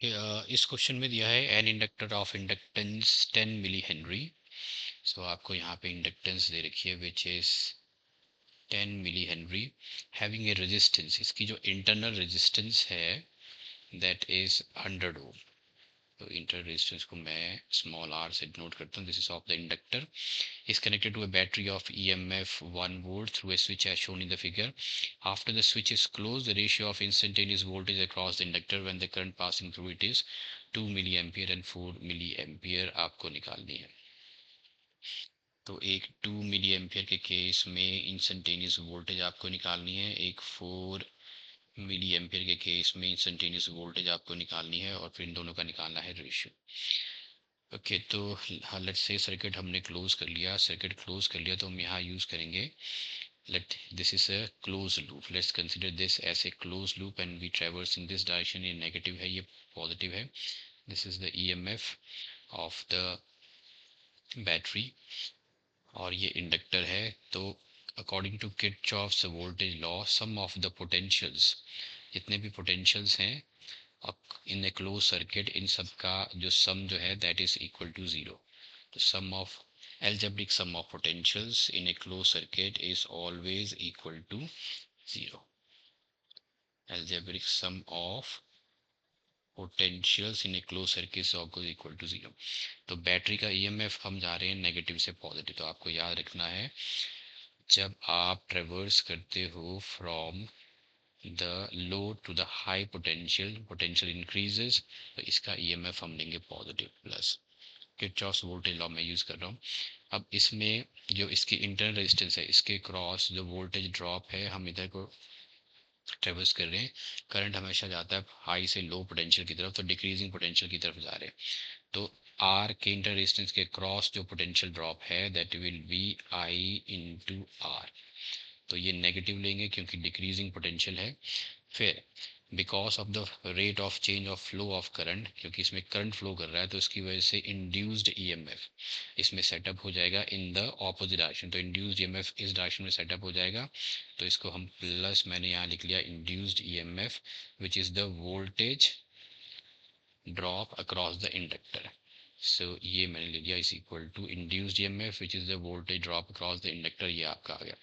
इस क्वेश्चन में दिया है an inductor of inductance 10 millihenry. So आपको यहाँ पे इंडक्टेंस दे रखी है which is 10 millihenry having a resistance. इसकी जो इंटरनल रेजिस्टेंस है दैट इज 100 ओम। तो इंटर रेजिस्टेंस को मैं स्मॉल आर से डिनोट करता हूँ। This is of the inductor is connected to a battery of EMF 1 volt through a switch as shown in the figure. After the switch is closed, the ratio of instantaneous voltage across the inductor when the current passing through it is 2 milliampere and 4 milliampere आपको निकालनी है। तो एक 2 milliampere के case में instantaneous voltage आपको निकालनी है, एक 4 milliampere के केस में इंस्टेंटेनियस वोल्टेज आपको निकालनी है, और फिर इन दोनों का निकालना है रेशियो। ओके तो हाँ, लेट्स से सर्किट हमने क्लोज कर लिया। सर्किट क्लोज कर लिया तो हम यहाँ यूज़ करेंगे let this is a closed loop. Let's consider this as a closed loop and we traverse in this direction. ये negative है, ये positive है। This is the EMF of the battery और ये इंडक्टर है। तो according to Kirchhoff's voltage law, sum of the potentials, जितने भी potentials हैं इन ए क्लोज सर्किट, इन सब का जो सम जो है that is equal to zero. तो sum of algebraic sum of potentials in a closed circuit is always equal to zero. Algebraic sum of potentials in a closed circuit is always equal to zero. तो battery का EMF हम जा रहे हैं negative से positive. तो आपको याद रखना है जब आप ट्रेवर्स करते हो from the low to the high potential, potential increases, तो इसका ईएमएफ हम लेंगे positive plus. Kirchhoff's voltage law में यूज कर रहा हूँ। अब इसमें जो इसकी इंटरनल रेजिस्टेंस है, इसके क्रॉस जो वोल्टेज ड्रॉप है, हम इधर को ट्रेवर्स कर रहे हैं। करंट हमेशा जाता है हाई से लो पोटेंशियल की तरफ, तो डिक्रीजिंग पोटेंशियल की तरफ जा रहे हैं। तो आर के इंटर रेजिस्टेंस के क्रॉस जो पोटेंशियल ड्रॉप है that will be I into R. तो ये नेगेटिव लेंगे क्योंकि डिक्रीजिंग पोटेंशियल है। फिर because of the rate of change of flow of current, क्योंकि इसमें करंट फ्लो कर रहा है तो इसकी वजह से इंड्यूस्ड ईएमएफ इसमें सेटअप हो जाएगा इन द ऑपोजिट डायरेक्शन। तो इंड्यूस्ड ईएमएफ इस डायरेक्शन में सेटअप हो जाएगा। तो इसको हम प्लस, मैंने यहाँ लिख लिया induced EMF which is the voltage drop across the inductor. So ये मैंने ले लिया is equal to induced EMF which is the voltage drop across the inductor. ये आपका आ गया।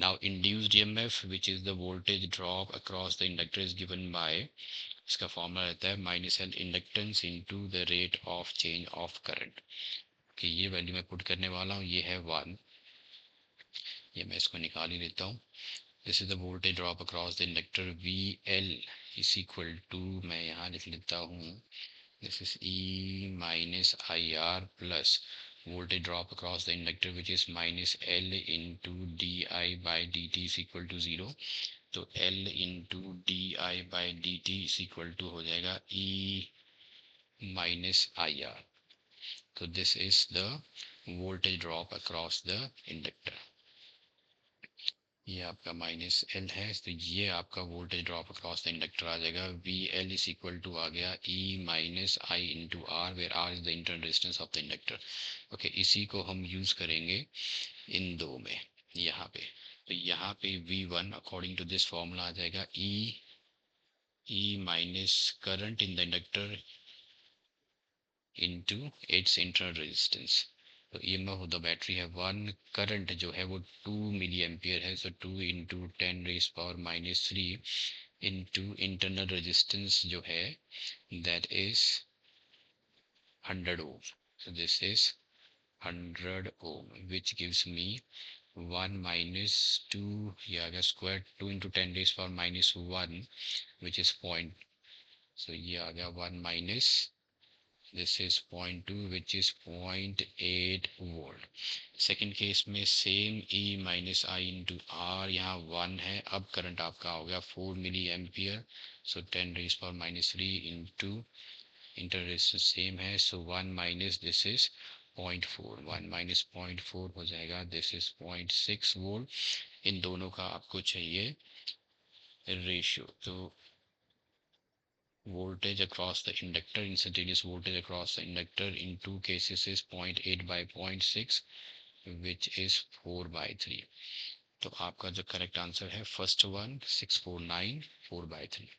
Now induced EMF which is the voltage drop across the inductor is given by, इसका formula रहता है minus L inductance into the rate of change of current. कि ये value मैं put करने वाला हूँ, ये है 1। ये मैं इसको निकाल ही लेता हूँ। This is the voltage drop across the inductor V L is equal to, मैं यहाँ लिख लेता हूँ this is E minus I R plus voltage drop across the inductor which is minus L into di by dt is equal to 0। तो L into di by dt is equal to हो जाएगा E minus IR। तो this is the voltage drop across the inductor। ये आपका minus L है, तो ये आपका voltage drop across the inductor आ जाएगा। V L is equal to आ गया E minus I into R, where R is the internal resistance of the inductor. Okay, इसी को हम यूज करेंगे इन दो में यहाँ पे। तो यहाँ पे V one according to this formula आ जाएगा E minus current in the inductor into its internal resistance. तो ईएमएफ ऑफ द बैटरी है 1, करंट जो है वो 2 मिली एम्पियर है। So 2 into 10 raise power minus 3 into internal resistance जो है that is 100 ohm. So this is 100 ohm which gives me 1 minus 2, ये आ गया square 2 into 10 raised power minus 1 which is point। so ये आ गया 1 minus this is 0.2 which is 0.8 volt। Second case में same E minus I into R, यहाँ 1 है। अब current आपका हो गया 4 milliampere. So 10 raise power minus 3 into inter resistance same है। So 1 minus this is 0.4, 1 minus 0.4 हो जाएगा दिस इज 0.6 वोल्ट। इन दोनों का आपको चाहिए रेशियो। तो voltage across the inductor, instantaneous voltage across the inductor in two cases is 0.8 by 0.6 which is 4 by 3। तो आपका जो करेक्ट आंसर है फर्स्ट वन 649 4 by 3।